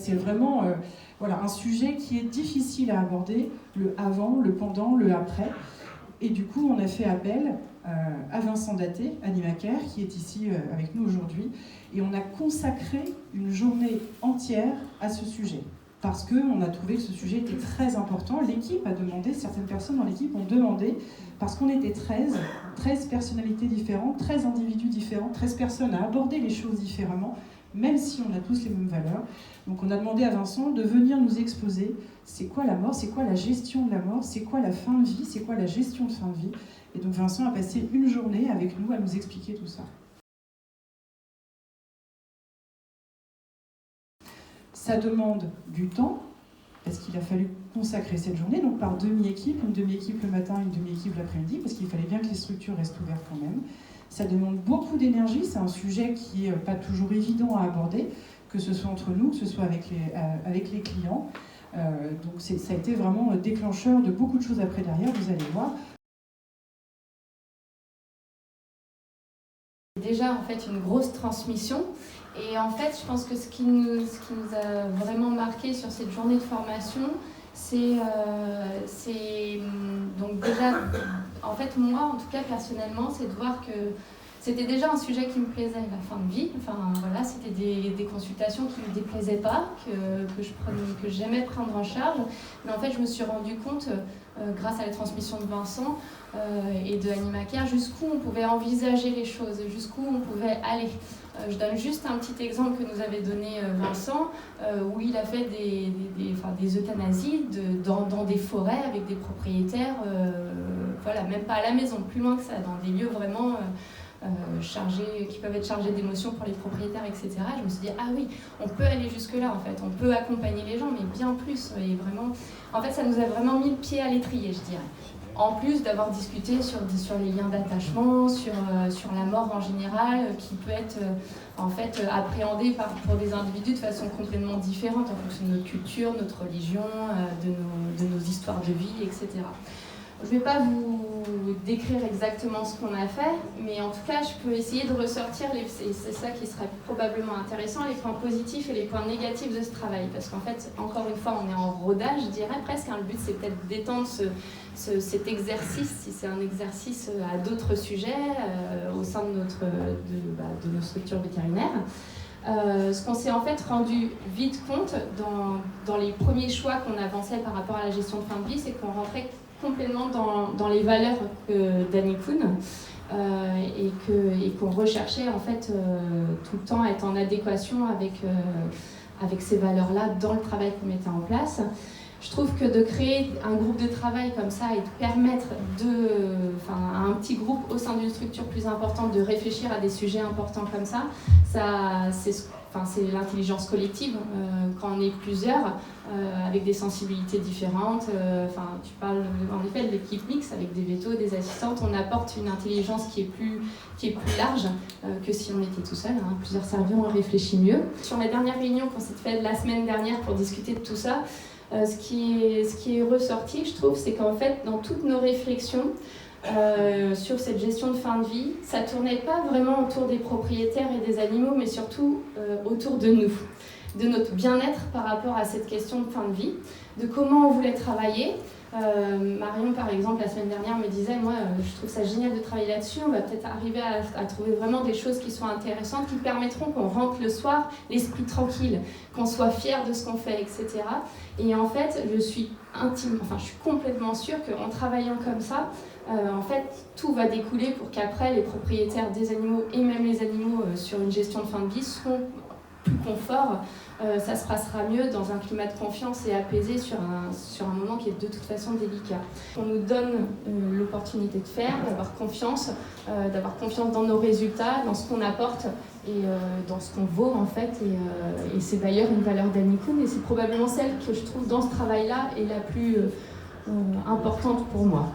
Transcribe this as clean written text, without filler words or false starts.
c'est vraiment voilà, un sujet qui est difficile à aborder, le avant, le pendant, le après. Et du coup, on a fait appel à Vincent Datté, animacaire, qui est ici avec nous aujourd'hui. Et on a consacré une journée entière à ce sujet. Parce qu'on a trouvé que ce sujet était très important. L'équipe a demandé, certaines personnes dans l'équipe ont demandé, parce qu'on était 13 personnalités différentes, 13 individus différents, 13 personnes à aborder les choses différemment, même si on a tous les mêmes valeurs. Donc on a demandé à Vincent de venir nous exposer c'est quoi la mort, c'est quoi la gestion de la mort, c'est quoi la fin de vie, c'est quoi la gestion de fin de vie. Et donc Vincent a passé une journée avec nous à nous expliquer tout ça. Ça demande du temps, parce qu'il a fallu consacrer cette journée, donc par demi-équipe, une demi-équipe le matin, une demi-équipe l'après-midi, parce qu'il fallait bien que les structures restent ouvertes quand même. Ça demande beaucoup d'énergie, c'est un sujet qui n'est pas toujours évident à aborder, que ce soit entre nous, que ce soit avec les clients. Donc ça a été vraiment déclencheur de beaucoup de choses après derrière, vous allez voir. Déjà en fait une grosse transmission et en fait je pense que ce qui nous a vraiment marqué sur cette journée de formation c'est donc déjà en fait moi en tout cas personnellement c'est de voir que c'était déjà un sujet qui me plaisait, la fin de vie. Enfin voilà, c'était des consultations qui ne me déplaisaient pas, que j'aimais prendre en charge. Mais en fait, je me suis rendu compte, grâce à la transmission de Vincent et de Animacare, jusqu'où on pouvait envisager les choses, jusqu'où on pouvait aller. Je donne juste un petit exemple que nous avait donné Vincent, où il a fait des euthanasies dans des forêts avec des propriétaires, voilà, même pas à la maison, plus loin que ça, dans des lieux vraiment... qui peuvent être chargés d'émotions pour les propriétaires, etc. Je me suis dit, ah oui, on peut aller jusque-là, en fait. On peut accompagner les gens, mais bien plus. Et vraiment, en fait, ça nous a vraiment mis le pied à l'étrier, je dirais. En plus d'avoir discuté sur les liens d'attachement, sur la mort en général, qui peut être en fait appréhendée pour des individus de façon complètement différente en fonction de notre culture, notre religion, de nos histoires de vie, etc. Je ne vais pas vous décrire exactement ce qu'on a fait, mais en tout cas, je peux essayer de ressortir, c'est ça qui serait probablement intéressant, les points positifs et les points négatifs de ce travail. Parce qu'en fait, encore une fois, on est en rodage, je dirais presque. Le but, c'est peut-être d'étendre cet exercice, si c'est un exercice, à d'autres sujets au sein de nos structures vétérinaires. Ce qu'on s'est en fait rendu vite compte dans les premiers choix qu'on avançait par rapport à la gestion de fin de vie, c'est qu'on rentrait complètement dans les valeurs d'Annie Kuhn et qu'on recherchait en fait tout le temps à être en adéquation avec ces valeurs-là dans le travail qu'on mettait en place. Je trouve que de créer un groupe de travail comme ça et de permettre à un petit groupe au sein d'une structure plus importante de réfléchir à des sujets importants comme ça, c'est l'intelligence collective quand on est plusieurs avec des sensibilités différentes. Tu parles en effet de l'équipe mixte avec des vétos, des assistantes. On apporte une intelligence qui est plus large que si on était tout seul. Plusieurs cerveaux, on réfléchit mieux. Sur la dernière réunion qu'on s'est faite la semaine dernière pour discuter de tout ça, ce qui est ressorti, je trouve, c'est qu'en fait, dans toutes nos réflexions sur cette gestion de fin de vie, ça ne tournait pas vraiment autour des propriétaires et des animaux, mais surtout autour de nous, de notre bien-être par rapport à cette question de fin de vie, de comment on voulait travailler. Marion, par exemple, la semaine dernière me disait, moi, je trouve ça génial de travailler là-dessus, on va peut-être arriver à trouver vraiment des choses qui sont intéressantes, qui permettront qu'on rentre le soir l'esprit tranquille, qu'on soit fier de ce qu'on fait, etc. Et en fait, je suis complètement sûre qu'en travaillant comme ça, en fait, tout va découler pour qu'après, les propriétaires des animaux et même les animaux sur une gestion de fin de vie seront plus confort, ça se passera mieux dans un climat de confiance et apaisé sur un moment qui est de toute façon délicat. On nous donne l'opportunité de faire, d'avoir confiance dans nos résultats, dans ce qu'on apporte et dans ce qu'on vaut en fait. Et c'est d'ailleurs une valeur d'Annie Kuhn et c'est probablement celle que je trouve dans ce travail-là est la plus importante pour moi.